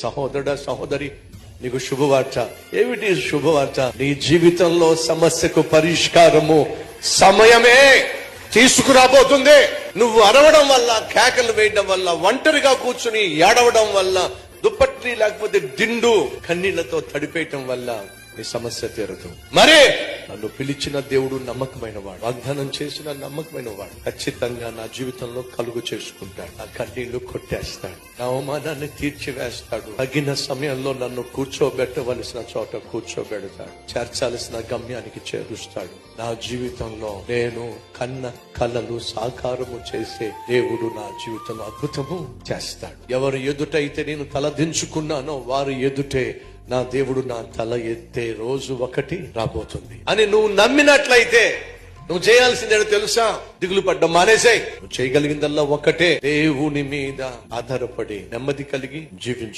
సహోదరుడా, సహోదరి, నీకు శుభవార్త. ఏమిటి శుభవార్త? నీ జీవితంలో సమస్యకు పరిష్కారము సమయమే తీసుకురాబోతుంది. నువ్వు అరవడం వల్ల, కేకలు వేయడం వల్ల, ఒంటరిగా కూర్చుని ఏడవడం వల్ల, దుప్పటి లేకపోతే దిండు కన్నీళ్లతో తడిపేయటం వల్ల నీ సమస్య తీరదు. మరే నన్ను పిలిచిన దేవుడు నమ్మకమైన వాడు, వాగ్దానం చేసిన నమ్మకమైన వాడు. ఖచ్చితంగా నా జీవితంలో కలుగు చేసుకుంటాడు. నా కన్నీళ్లు కొట్టేస్తాడు, నా అవమానాన్ని తీర్చివేస్తాడు. తగిన సమయంలో నన్ను కూర్చోబెట్టవలసిన చోట కూర్చోబెడతాడు, చేర్చాల్సిన గమ్యానికి చేరుస్తాడు. నా జీవితంలో నేను కన్న కలలు సాకారము చేసే దేవుడు నా జీవితంలో అద్భుతము చేస్తాడు. ఎవరు ఎదుటైతే నేను తలదించుకున్నానో వారు ఎదుటే నా దేవుడు నా తల ఎత్తే రోజు ఒకటి రాబోతుంది అని నువ్వు నమ్మినట్లయితే నువ్వు చేయాల్సిందే తెలుసా? దిగులు పడ్డం మానేసాయి. నువ్వు చేయగలిగిందల్లా ఒకటే, దేవుని మీద ఆధారపడి నెమ్మది కలిగి జీవించు.